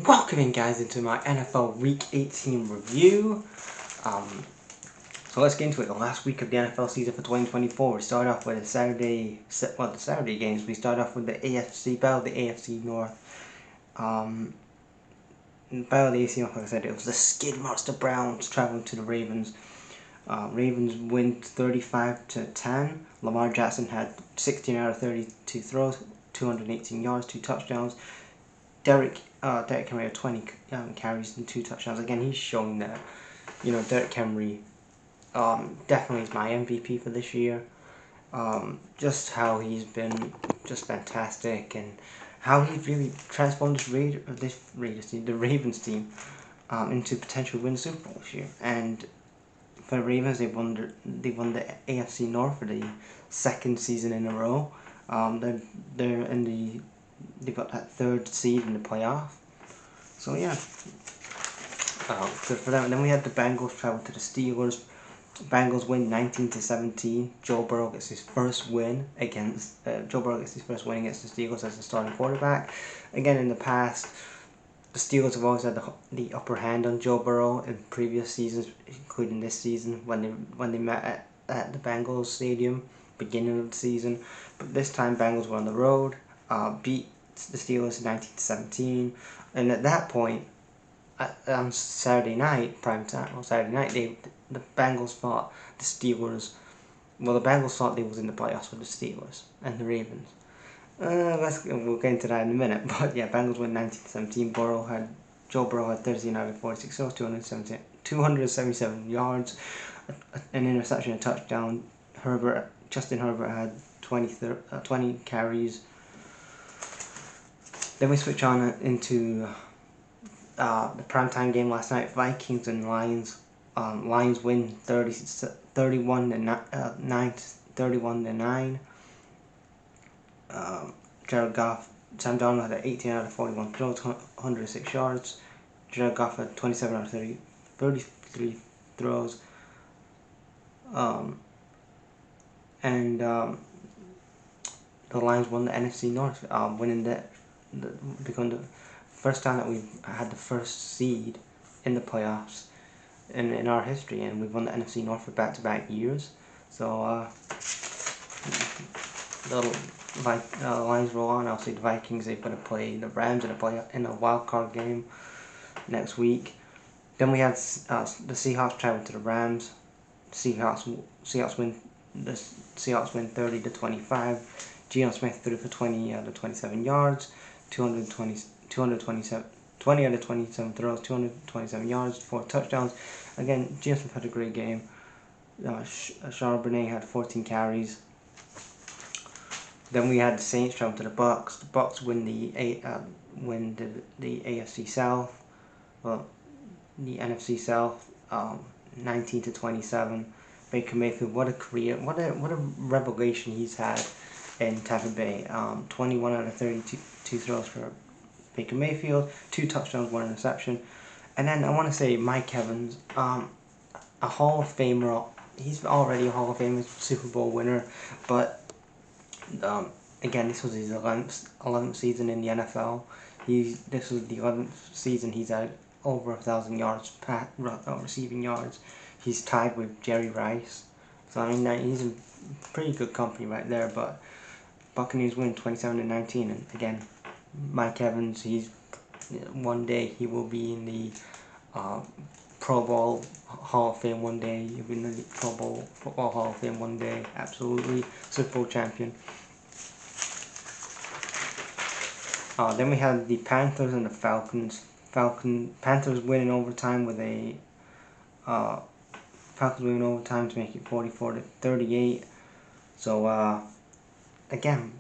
Welcome in, guys, into my NFL Week 18 review. So let's get into it. The last week of the NFL season for 2024. We start off with the Saturday games. We start off with the AFC battle, the AFC North. Battle of the AFC North, like I said, it was the Skid Monster Browns traveling to the Ravens. Ravens win 35-10. Lamar Jackson had 16 out of 32 throws, 218 yards, 2 touchdowns. Derrick Henry had 20 carries and 2 touchdowns. Again, he's showing that, Derrick Henry definitely is my MVP for this year. Just how he's been just fantastic, and how he really transformed the Ravens team into potential win the Super Bowl this year. And for the Ravens, they won the AFC North for the second season in a row. They've got that third seed in the playoff. So yeah, good for them. And then we had the Bengals travel to the Steelers. Bengals win 19-17. Joe Burrow gets his first win against the Steelers as the starting quarterback. Again, in the past, the Steelers have always had the upper hand on Joe Burrow in previous seasons, including this season when they met at the Bengals stadium beginning of the season. But this time, Bengals were on the road, beat the Steelers 19-17, and at that point, on Saturday night, the Bengals thought the Steelers. Well, the Bengals thought they was in the playoffs with the Steelers and the Ravens. We'll get into that in a minute. But yeah, Bengals win 19-17. Joe Burrow had 13 out of 46 throws, 277 yards, an interception, a touchdown. Justin Herbert had 20 carries. Then we switch on into the primetime game last night, Vikings and Lions. Lions win 31-9. Jared Goff, Sam Darnold had 18 out of 41 throws, 106 yards. Jared Goff had 27 out of 33 throws. The Lions won the NFC North, winning becoming the first time that we've had the first seed in the playoffs in our history, and we've won the NFC North for back-to-back years. So the Lions roll on. Obviously, the Vikings, they've got to play the Rams in a wild card game next week. Then we have the Seahawks travel to the Rams. Seahawks win 30-25. Geno Smith threw for 20 out of 27 yards, 20 out of 27 throws, 227 yards, 4 touchdowns. Again, Geno Smith had a great game. Charbonnet had 14 carries. Then we had the Saints travel to the Bucks. The Bucks win the AFC South, the NFC South, 19-27. Baker Mayfield, what a career, what a revelation he's had in Tampa Bay. 21 out of 32 throws for Baker Mayfield, 2 touchdowns, 1 interception. And then I want to say Mike Evans, a Hall of Famer. He's already a Hall of Famer, Super Bowl winner, but again, this was his 11th season in the NFL. This was the 11th season he's had over 1,000 yards, receiving yards. He's tied with Jerry Rice. So I mean, he's in pretty good company right there. But Buccaneers win 27-19, and again, Mike Evans, one day he will be in the Pro Bowl Hall of Fame one day. He'll be in the Pro Bowl Football Hall of Fame one day. Absolutely. Super Bowl champion. Then we had the Panthers and the Falcons. Panthers win in overtime to make it 44-38. So again,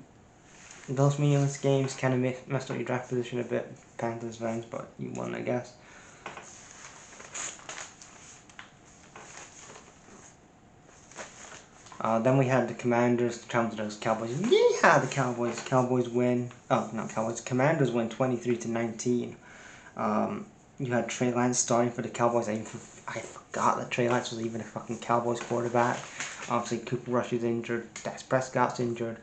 those meaningless games kind of messed up your draft position a bit, Panthers fans, but you won, I guess. Then we had the Commanders travel to those Cowboys. Yeah, the Cowboys. Cowboys win. Oh, not Cowboys. Commanders win 23-19. You had Trey Lance starting for the Cowboys. I forgot that Trey Lance was even a fucking Cowboys quarterback. Obviously, Cooper Rush is injured. Dak Prescott's injured.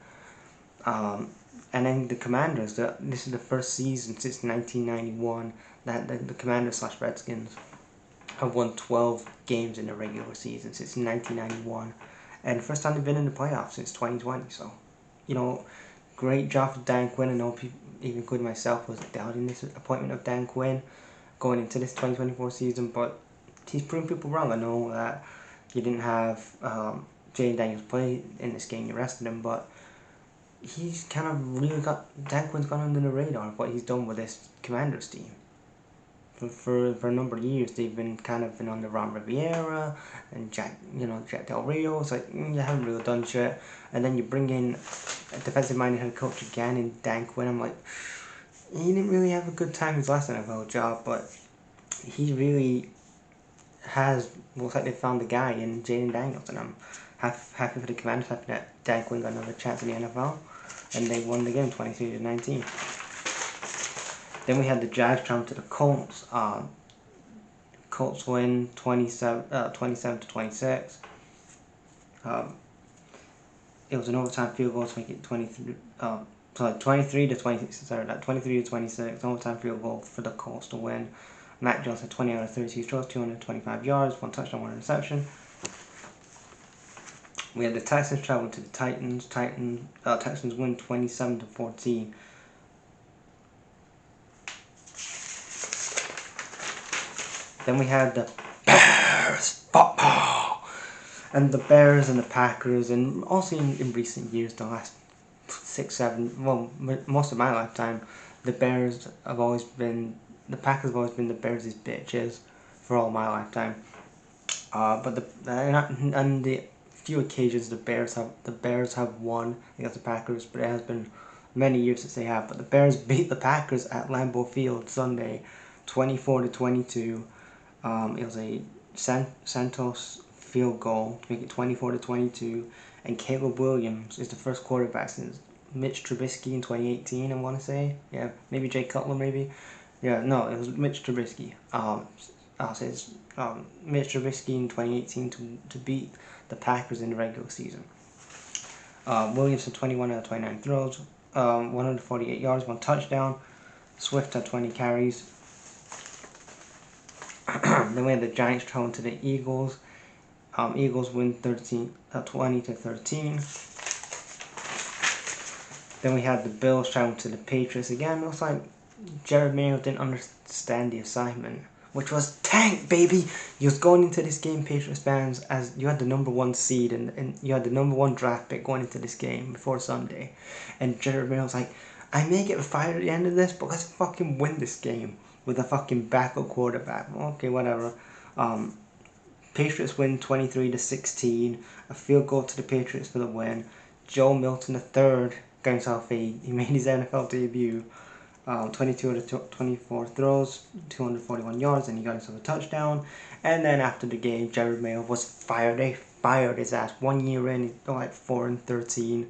And then the Commanders, this is the first season since 1991 that the Commanders / Redskins have won 12 games in the regular season since 1991. And first time they've been in the playoffs since 2020. So, great job for Dan Quinn. I know people, even including myself, was doubting this appointment of Dan Quinn going into this 2024 season, but he's proven people wrong. I know that you didn't have Jayden Daniels play in this game, you rested him, but he's kind of really Dan Quinn's gone under the radar of what he's done with this Commanders team. For a number of years, they've been under Ron Rivera and Jack Del Rio. It's like, you haven't really done shit. And then you bring in a defensive-minded head coach again in Dan Quinn. I'm like, he didn't really have a good time his last NFL job, but he really looks like they found the guy in Jayden Daniels, and I'm happy for the Commanders, happy that Dan Quinn got another chance in the NFL, and they won the game 23-19. Then we had the Jags travel to the Colts. Colts win 27-26. It was an overtime field goal to make it 23-26. Overtime field goal for the Colts to win. Mac Jones had 20 out of 32 throws, 225 yards, 1 touchdown, 1 interception. We had the Texans travel to the Titans. Texans win 27-14. Then we had the Bears football, and the Bears and the Packers, and also in recent years, the last 6, 7, well, most of my lifetime, the Packers have always been the Bears' bitches for all my lifetime. But on the few occasions the Bears have won against the Packers, but it has been many years since they have. But the Bears beat the Packers at Lambeau Field Sunday, 24-22. It was a Santos field goal to make it 24-22, and Caleb Williams is the first quarterback since Mitch Trubisky in 2018. I want to say, yeah, maybe Jay Cutler, maybe. Yeah, no, it was Mitch Trubisky. Mitch Trubisky in 2018 to beat the Packers in the regular season. Williams had 21 out of 29 throws, 148 yards, 1 touchdown. Swift had 20 carries. Then we had the Giants traveling to the Eagles. Eagles win 20-13. Then we had the Bills traveling to the Patriots again. It was like Jerod Mayo didn't understand the assignment, which was tank, baby. You was going into this game, Patriots fans, as you had the number 1 seed and you had the number 1 draft pick going into this game before Sunday, and Jerod Mayo was like, I may get fired at the end of this, but let's fucking win this game with a fucking backup quarterback. Okay, whatever. Patriots win 23-16. A field goal to the Patriots for the win. Joe Milton III got himself he made his NFL debut. 22 out of 24 throws, 241 yards, and he got himself a touchdown. And then after the game, Jerod Mayo was fired. They fired his ass. 1 year in, he's like 4-13.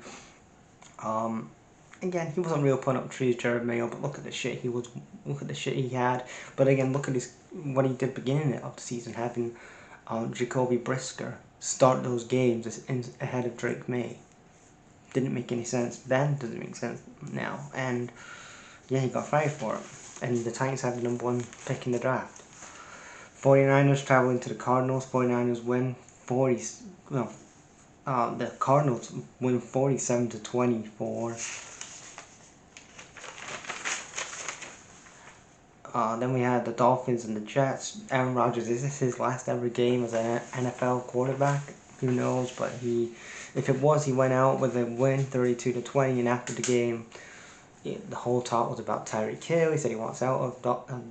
Again, he wasn't real putting up trees, Jerod Mayo, but look at the shit he had. But again, look at what he did beginning of the season, having Jacoby Brisker start those games ahead of Drake May. Didn't make any sense then, doesn't make sense now. And yeah, he got fired for it. And the Titans have the number 1 pick in the draft. 49ers traveling to the Cardinals. 49ers win the Cardinals win 47-24. Then we had the Dolphins and the Jets. Aaron Rodgers, is this his last ever game as an NFL quarterback? Who knows? But if it was, he went out with a win, 32-20. And after the game, the whole talk was about Tyreek Hill. He said he wants out of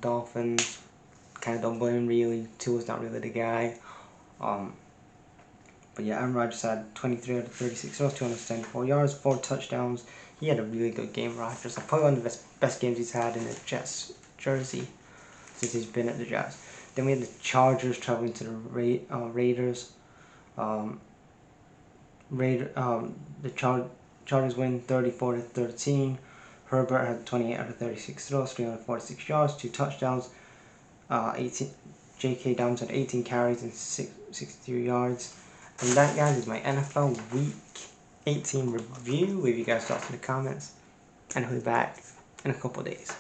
Dolphins. Kind of don't blame him, really. Tua's not really the guy. But yeah, Aaron Rodgers had 23 out of 36 throws, 274 yards, 4 touchdowns. He had a really good game, Rodgers. Probably one of the best games he's had in the Jets jersey since he's been at the Jets. Then we had the Chargers traveling to the Raiders. The Chargers win 34-13. Herbert had 28 out of 36 throws, 346 yards, 2 touchdowns. J.K. Dobbins had 18 carries and 63 yards. And that, guys, is my NFL Week 18 review. Leave you guys thoughts in the comments. and he'll be back in a couple of days.